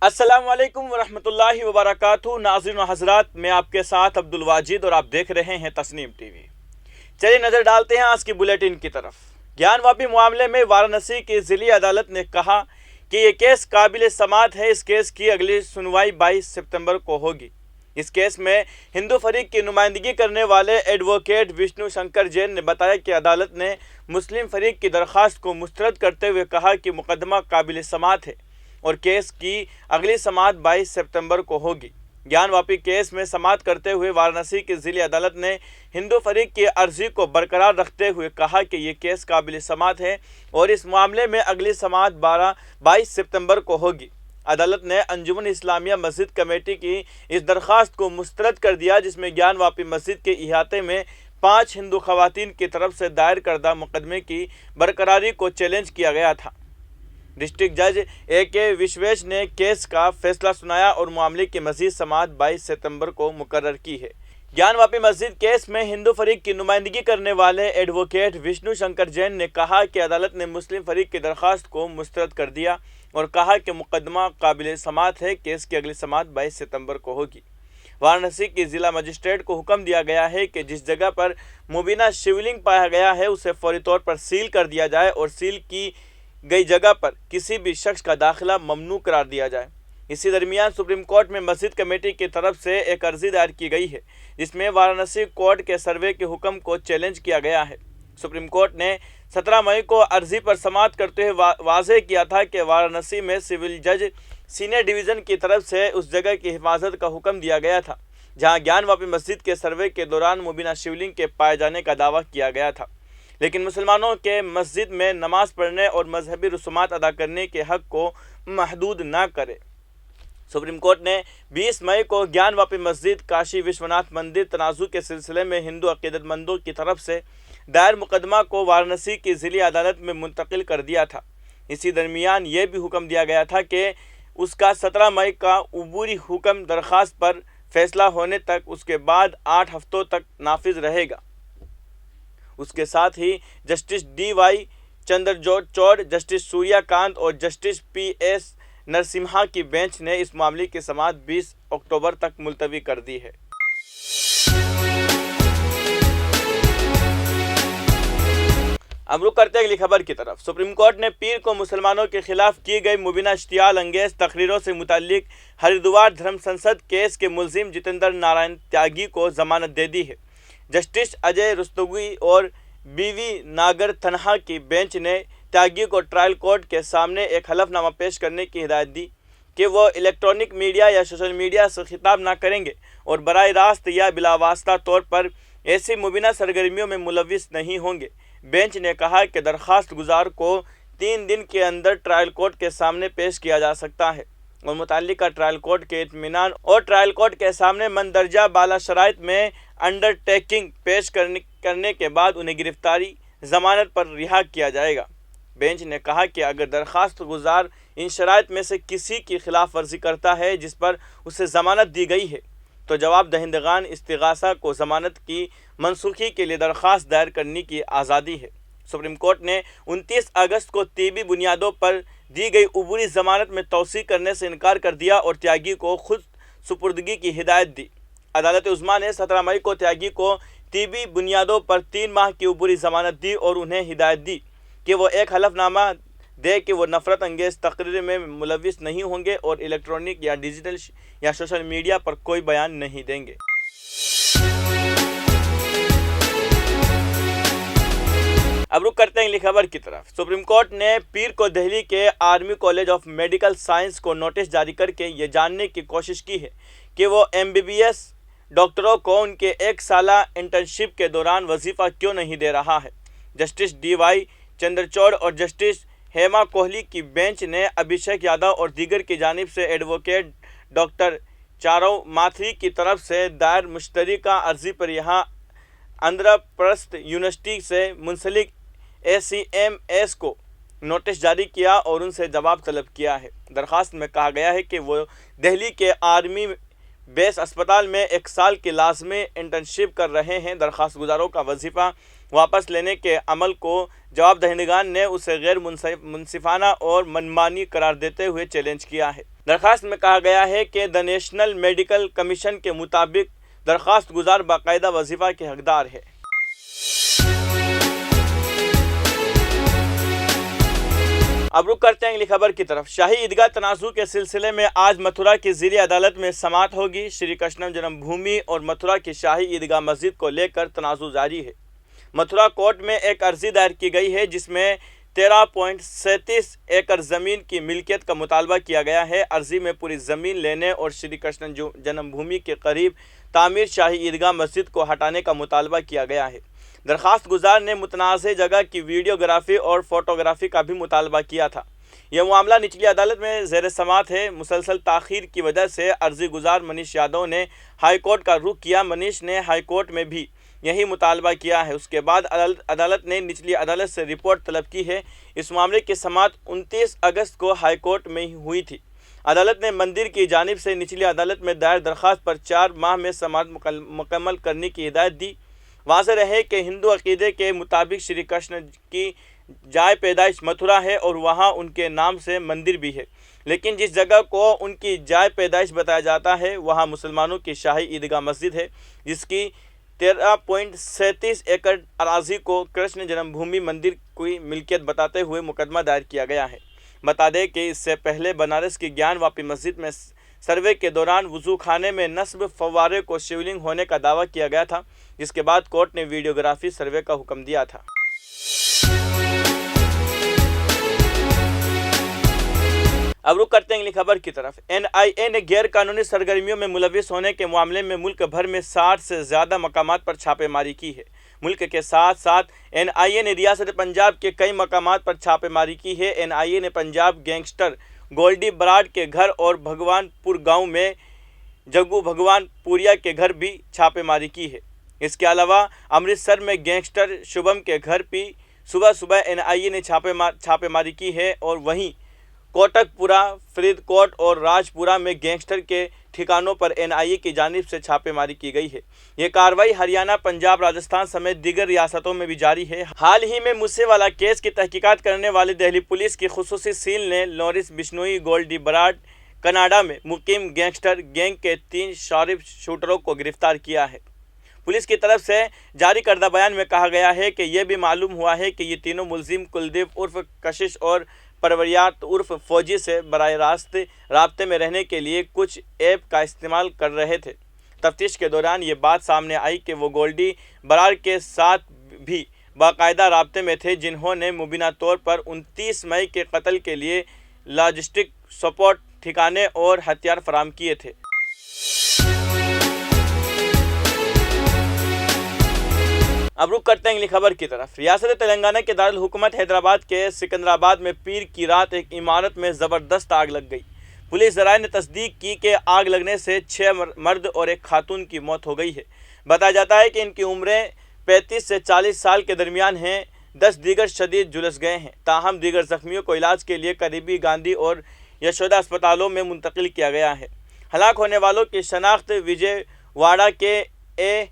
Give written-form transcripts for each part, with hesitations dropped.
السلام علیکم ورحمۃ اللہ وبرکاتہ۔ ناظرین و حضرات، میں آپ کے ساتھ عبدالواجد اور آپ دیکھ رہے ہیں تسنیم ٹی وی۔ چلیے نظر ڈالتے ہیں آج کی بلیٹن کی طرف۔ گیان واپی معاملے میں وارانسی کی ضلعی عدالت نے کہا کہ یہ کیس قابل سماعت ہے۔ اس کیس کی اگلی سنوائی 22 ستمبر کو ہوگی۔ اس کیس میں ہندو فریق کی نمائندگی کرنے والے ایڈوکیٹ وشنو شنکر جین نے بتایا کہ عدالت نے مسلم فریق کی درخواست کو مسترد کرتے ہوئے کہا کہ مقدمہ قابل سماعت ہے اور کیس کی اگلی سماعت 22 ستمبر کو ہوگی۔ گیان واپی کیس میں سماعت کرتے ہوئے وارانسی کی ضلعی عدالت نے ہندو فریق کی عرضی کو برقرار رکھتے ہوئے کہا کہ یہ کیس قابل سماعت ہے اور اس معاملے میں اگلی سماعت 22 ستمبر کو ہوگی۔ عدالت نے انجمن اسلامیہ مسجد کمیٹی کی اس درخواست کو مسترد کر دیا، جس میں گیان واپی مسجد کے احاطے میں 5 ہندو خواتین کی طرف سے دائر کردہ مقدمے کی برقراری کو چیلنج کیا گیا تھا۔ ڈسٹرکٹ جج اے کے وشویش نے کیس کا فیصلہ سنایا اور معاملے کی مزید سماعت 22 ستمبر کو مقرر کی ہے۔ گیان واپی مسجد کیس میں ہندو فریق کی نمائندگی کرنے والے ایڈوکیٹ وشنو شنکر جین نے کہا کہ عدالت نے مسلم فریق کی درخواست کو مسترد کر دیا اور کہا کہ مقدمہ قابل سماعت ہے۔ کیس کی اگلی سماعت 22 ستمبر کو ہوگی۔ وارانسی کی ضلع مجسٹریٹ کو حکم دیا گیا ہے کہ جس جگہ پر مبینہ شیولنگ پایا گیا ہے اسے فوری طور پر سیل کر دیا جائے اور سیل کی گئی جگہ پر کسی بھی شخص کا داخلہ ممنوع قرار دیا جائے۔ اسی درمیان سپریم کورٹ میں مسجد کمیٹی کی طرف سے ایک عرضی دائر کی گئی ہے، جس میں وارانسی کورٹ کے سروے کے حکم کو چیلنج کیا گیا ہے۔ سپریم کورٹ نے 17 مئی کو عرضی پر سماعت کرتے ہوئے واضح کیا تھا کہ وارانسی میں سول جج سینئر ڈویژن کی طرف سے اس جگہ کی حفاظت کا حکم دیا گیا تھا جہاں گیان واپی مسجد کے سروے کے دوران مبینہ شیولنگ کے پائے جانے کا دعویٰ کیا گیا تھا، لیکن مسلمانوں کے مسجد میں نماز پڑھنے اور مذہبی رسومات ادا کرنے کے حق کو محدود نہ کرے۔ سپریم کورٹ نے 20 مئی کو گیان واپی مسجد کاشی وشوناتھ مندر تنازع کے سلسلے میں ہندو عقیدت مندوں کی طرف سے دائر مقدمہ کو وارانسی کی ضلعی عدالت میں منتقل کر دیا تھا۔ اسی درمیان یہ بھی حکم دیا گیا تھا کہ اس کا 17 مئی کا عبوری حکم درخواست پر فیصلہ ہونے تک اس کے بعد 8 ہفتوں تک نافذ رہے گا۔ اس کے ساتھ ہی justice D Y Chandrachud, justice سوریا کانت اور جسٹس پی ایس نرسمہا کی بینچ نے اس معاملے کی سماعت 20 اکتوبر تک ملتوی کر دی ہے۔ اب رخ کرتے ہیں اگلی خبر کی طرف۔ سپریم کورٹ نے پیر کو مسلمانوں کے خلاف کی گئی مبینہ اشتعال انگیز تقریروں سے متعلق ہریدوار دھرم سنسد کیس کے ملزم جتیندر نارائن تیاگی کو ضمانت دے دی ہے۔ جسٹس اجے رستوگی اور بی وی ناگر تنہا کی بینچ نے تیاگی کو ٹرائل کورٹ کے سامنے ایک حلف نامہ پیش کرنے کی ہدایت دی کہ وہ الیکٹرانک میڈیا یا سوشل میڈیا سے خطاب نہ کریں گے اور براہ راست یا بلا واسطہ طور پر ایسی مبینہ سرگرمیوں میں ملوث نہیں ہوں گے۔ بینچ نے کہا کہ درخواست گزار کو 3 دن کے اندر ٹرائل کورٹ کے سامنے پیش کیا جا سکتا ہے اور متعلقہ ٹرائل کورٹ کے اطمینان اور ٹرائل کورٹ کے سامنے مندرجہ بالا شرائط میں انڈر ٹیکنگ پیش کرنے کے بعد انہیں گرفتاری ضمانت پر رہا کیا جائے گا۔ بینچ نے کہا کہ اگر درخواست گزار ان شرائط میں سے کسی کی خلاف ورزی کرتا ہے جس پر اسے ضمانت دی گئی ہے تو جواب دہندگان استغاثہ کو ضمانت کی منسوخی کے لیے درخواست دائر کرنے کی آزادی ہے۔ سپریم کورٹ نے 29 اگست کو طبی بنیادوں پر دی گئی عبوری ضمانت میں توسیع کرنے سے انکار کر دیا اور تیاگی کو خود سپردگی کی ہدایت دی۔ عدالت عظمیٰ نے 17 مئی کو تیاگی کو طبی بنیادوں پر 3 ماہ کی عبوری ضمانت دی اور انہیں ہدایت دی کہ وہ ایک حلف نامہ دے کہ وہ نفرت انگیز تقریر میں ملوث نہیں ہوں گے اور الیکٹرانک یا ڈیجیٹل یا سوشل میڈیا پر کوئی بیان نہیں دیں گے۔ اب رخ کرتے ہیں اگلی خبر کی طرف۔ سپریم کورٹ نے پیر کو دہلی کے army college of medical science کو نوٹس جاری کر کے یہ جاننے کی کوشش کی ہے کہ وہ MBBS ڈاکٹروں کو ان کے 1 سالہ انٹرنشپ کے دوران وظیفہ کیوں نہیں دے رہا ہے۔ جسٹس ڈی وائی چندرچوڑ اور جسٹس ہیما کوہلی کی بینچ نے ابھیشیک یادو اور دیگر کی جانب سے ایڈوکیٹ ڈاکٹر چارو ماتھری کی طرف سے دائر مشترکہ عرضی پر یہاں آندھرا پردیش یونیورسٹی سے منسلک ACMS کو نوٹس جاری کیا اور ان سے جواب طلب کیا ہے۔ درخواست میں کہا گیا ہے کہ وہ دہلی کے آرمی بیس اسپتال میں 1 سال کی لازمی انٹرنشپ کر رہے ہیں۔ درخواست گزاروں کا وظیفہ واپس لینے کے عمل کو جواب دہندگان نے اسے غیر منصفانہ اور منمانی قرار دیتے ہوئے چیلنج کیا ہے۔ درخواست میں کہا گیا ہے کہ دی نیشنل میڈیکل کمیشن کے مطابق درخواست گزار باقاعدہ وظیفہ کے حقدار ہے۔ اب رخ کرتے ہیں اگلی خبر کی طرف۔ شاہی عیدگاہ تنازع کے سلسلے میں آج متھرا کی زیر عدالت میں سماعت ہوگی۔ شری کرشنم جنم بھومی اور متھرا کی شاہی عیدگاہ مسجد کو لے کر تنازع جاری ہے۔ متھرا کورٹ میں ایک عرضی دائر کی گئی ہے جس میں 13.37 ایکڑ زمین کی ملکیت کا مطالبہ کیا گیا ہے۔ عرضی میں پوری زمین لینے اور شری کرشن جنم بھومی کے قریب تعمیر شاہی عیدگاہ مسجد کو ہٹانے کا مطالبہ کیا گیا ہے۔ درخواست گزار نے متنازع جگہ کی ویڈیوگرافی اور فوٹوگرافی کا بھی مطالبہ کیا تھا۔ یہ معاملہ نچلی عدالت میں زیر سماعت ہے۔ مسلسل تاخیر کی وجہ سے عرضی گزار منیش یادو نے ہائی کورٹ کا رخ کیا۔ منیش نے ہائی کورٹ میں بھی یہی مطالبہ کیا ہے۔ اس کے بعد عدالت نے نچلی عدالت سے رپورٹ طلب کی ہے۔ اس معاملے کی سماعت 29 اگست کو ہائی کورٹ میں ہوئی تھی۔ عدالت نے مندر کی جانب سے نچلی عدالت میں دائر درخواست پر 4 ماہ میں سماعت مکمل کرنے کی ہدایت دی۔ واضح رہے کہ ہندو عقیدے کے مطابق شری کرشن کی جائے پیدائش متھرا ہے اور وہاں ان کے نام سے مندر بھی ہے، لیکن جس جگہ کو ان کی جائے پیدائش بتایا جاتا ہے وہاں مسلمانوں کی شاہی عیدگاہ مسجد ہے، جس کی 13.37 ایکڑ اراضی کو کرشن جنم بھومی مندر کی ملکیت بتاتے ہوئے مقدمہ دائر کیا گیا ہے۔ بتا دیں کہ اس سے پہلے بنارس کی گیان واپی مسجد میں سروے کے دوران وضو خانے میں نصب فوارے کو شیولنگ ہونے کا دعویٰ کیا گیا تھا، جس کے بعد کورٹ نے ویڈیوگرافی سروے کا حکم دیا تھا۔ اب رخ کرتے ہیں اگلی خبر کی طرف۔ NIA نے غیر قانونی سرگرمیوں میں ملوث ہونے کے معاملے میں ملک بھر میں 60 سے زیادہ مقامات پر چھاپے ماری کی ہے۔ ملک کے ساتھ ساتھ NIA نے ریاست پنجاب کے کئی مقامات پر چھاپے ماری کی ہے۔ NIA نے پنجاب گینگسٹر گولڈی براڈ کے گھر اور بھگوان پور گاؤں میں جگو بھگوان پوریا کے گھر بھی چھاپے ماری کی ہے۔ اس کے علاوہ امرتسر میں گینگسٹر شبھم کے گھر بھی صبح NIA نے چھاپے ماری کی ہے، اور وہیں کوٹک پورہ، فرید کوٹ اور راج پورہ میں گینگسٹر کے ٹھکانوں پر NIA کی جانب سے چھاپے ماری کی گئی ہے۔ یہ کارروائی ہریانہ، پنجاب، راجستھان سمیت دیگر ریاستوں میں بھی جاری ہے۔ حال ہی میں موسے والا کیس کی تحقیقات کرنے والی دہلی پولیس کی خصوصی سیل نے لارنس بشنوئی گولڈی براڈ کینیڈا میں مقیم گینگسٹر گینگ کے 3 شارپ شوٹروں کو گرفتار کیا ہے۔ پولیس کی طرف سے جاری کردہ بیان میں کہا گیا ہے کہ یہ بھی معلوم ہوا ہے کہ یہ تینوں ملزم کلدیپ عرف کشش اور پروریات عرف فوجی سے براہ راست رابطے میں رہنے کے لیے کچھ ایپ کا استعمال کر رہے تھے۔ تفتیش کے دوران یہ بات سامنے آئی کہ وہ گولڈی براڈ کے ساتھ بھی باقاعدہ رابطے میں تھے، جنہوں نے مبینہ طور پر 29 مئی کے قتل کے لیے لاجسٹک سپورٹ، ٹھکانے اور ہتھیار فراہم کیے تھے۔ اب رخ کرتے ہیں اگلی خبر کی طرف۔ ریاست تلنگانہ کے دارالحکومت حیدرآباد کے سکندرآباد میں پیر کی رات ایک عمارت میں زبردست آگ لگ گئی۔ پولیس ذرائع نے تصدیق کی کہ آگ لگنے سے 6 مرد اور ایک خاتون کی موت ہو گئی ہے۔ بتایا جاتا ہے کہ ان کی عمریں 35 سے 40 سال کے درمیان ہیں۔ 10 دیگر شدید جھلس گئے ہیں، تاہم دیگر زخمیوں کو علاج کے لیے قریبی گاندھی اور یشودا اسپتالوں میں منتقل کیا گیا ہے۔ ہلاک ہونے والوں کی شناخت وجے واڑہ کے اے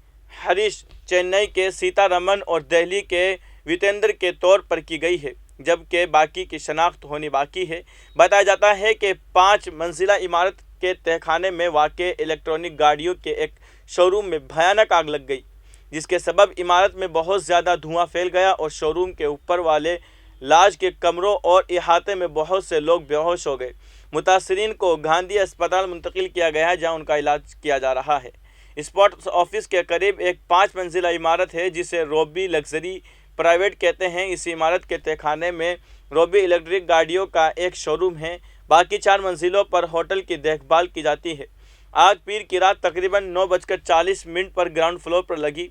ہریش، چنئی کے سیتا رمن اور دہلی کے ویتیندر کے طور پر کی گئی ہے، جبکہ باقی کی شناخت ہونی باقی ہے۔ بتایا جاتا ہے کہ 5 منزلہ عمارت کے تہخانے میں واقع الیکٹرانک گاڑیوں کے ایک شو روم میں بھیانک آگ لگ گئی، جس کے سبب عمارت میں بہت زیادہ دھواں پھیل گیا اور شو روم کے اوپر والے لاج کے کمروں اور احاطے میں بہت سے لوگ بے ہوش ہو گئے۔ متاثرین کو گاندھی اسپتال منتقل کیا گیا ہے، جہاں ان کا علاج کیا جا رہا ہے۔ اسپورٹس آفس کے قریب ایک 5 منزلہ عمارت ہے جسے روبی لگژری پرائیویٹ کہتے ہیں۔ اس عمارت کے تہخانے میں روبی الیکٹرک گاڑیوں کا ایک شو روم ہے۔ باقی 4 منزلوں پر ہوٹل کی دیکھ بھال کی جاتی ہے۔ آگ پیر کی رات تقریباً 9:40 پر گراؤنڈ فلور پر لگی۔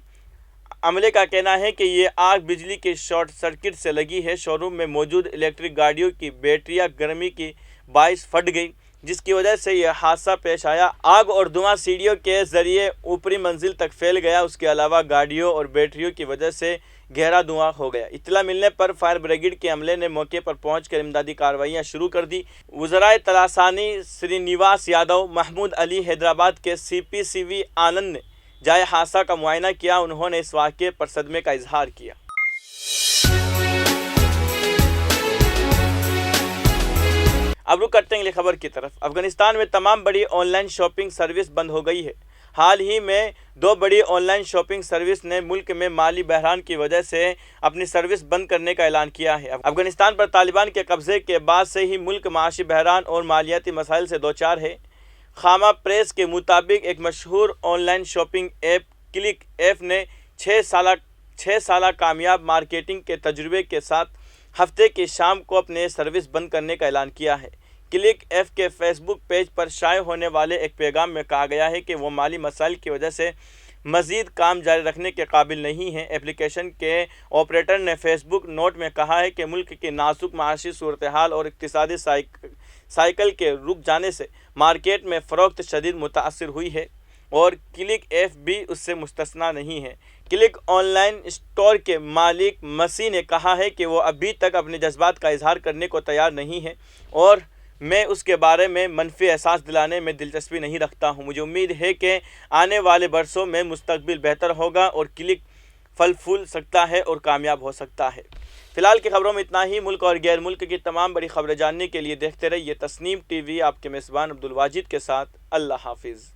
عملے کا کہنا ہے کہ یہ آگ بجلی کی شارٹ سرکٹ سے لگی ہے۔ شو روم میں موجود الیکٹرک گاڑیوں کی بیٹریاں گرمی کی باعث پھٹ گئی، جس کی وجہ سے یہ حادثہ پیش آیا۔ آگ اور دھواں سیڑھیوں کے ذریعے اوپری منزل تک پھیل گیا۔ اس کے علاوہ گاڑیوں اور بیٹریوں کی وجہ سے گہرا دھواں ہو گیا۔ اطلاع ملنے پر فائر بریگیڈ کے عملے نے موقع پر پہنچ کر امدادی کارروائیاں شروع کر دی۔ وزرائے تلاسانی سری نواس یادو، محمود علی، حیدرآباد کے CP CV آنند نے جائے حادثہ کا معائنہ کیا۔ انہوں نے اس واقعے پر صدمے کا اظہار کیا۔ اب رخ کرتے ہیں اگلی خبر کی طرف۔ افغانستان میں تمام بڑی آن لائن شاپنگ سروس بند ہو گئی ہے۔ حال ہی میں 2 بڑی آن لائن شاپنگ سروس نے ملک میں مالی بحران کی وجہ سے اپنی سروس بند کرنے کا اعلان کیا ہے۔ افغانستان پر طالبان کے قبضے کے بعد سے ہی ملک معاشی بحران اور مالیاتی مسائل سے دوچار ہے۔ خامہ پریس کے مطابق ایک مشہور آن لائن شاپنگ ایپ کلک ایف نے 6 سالہ کامیاب مارکیٹنگ کے تجربے کے ساتھ ہفتے کی شام کو اپنے سروس بند کرنے کا اعلان کیا ہے۔ کلک ایف کے فیس بک پیج پر شائع ہونے والے ایک پیغام میں کہا گیا ہے کہ وہ مالی مسائل کی وجہ سے مزید کام جاری رکھنے کے قابل نہیں ہیں۔ ایپلیکیشن کے آپریٹر نے فیس بک نوٹ میں کہا ہے کہ ملک کی نازک معاشی صورتحال اور اقتصادی سائیکل کے رک جانے سے مارکیٹ میں فروخت شدید متاثر ہوئی ہے اور کلک ایف بھی اس سے مستثنیٰ نہیں ہے۔ کلک آن لائن اسٹور کے مالک مسیح نے کہا ہے کہ وہ ابھی تک اپنے جذبات کا اظہار کرنے کو تیار نہیں ہے اور میں اس کے بارے میں منفی احساس دلانے میں دلچسپی نہیں رکھتا ہوں۔ مجھے امید ہے کہ آنے والے برسوں میں مستقبل بہتر ہوگا اور کلک پھل پھول سکتا ہے اور کامیاب ہو سکتا ہے۔ فی الحال کی خبروں میں اتنا ہی۔ ملک اور غیر ملک کی تمام بڑی خبریں جاننے کے لیے دیکھتے رہیے تسنیم ٹی وی۔ آپ کے میزبان عبدالواجد کے ساتھ اللہ حافظ۔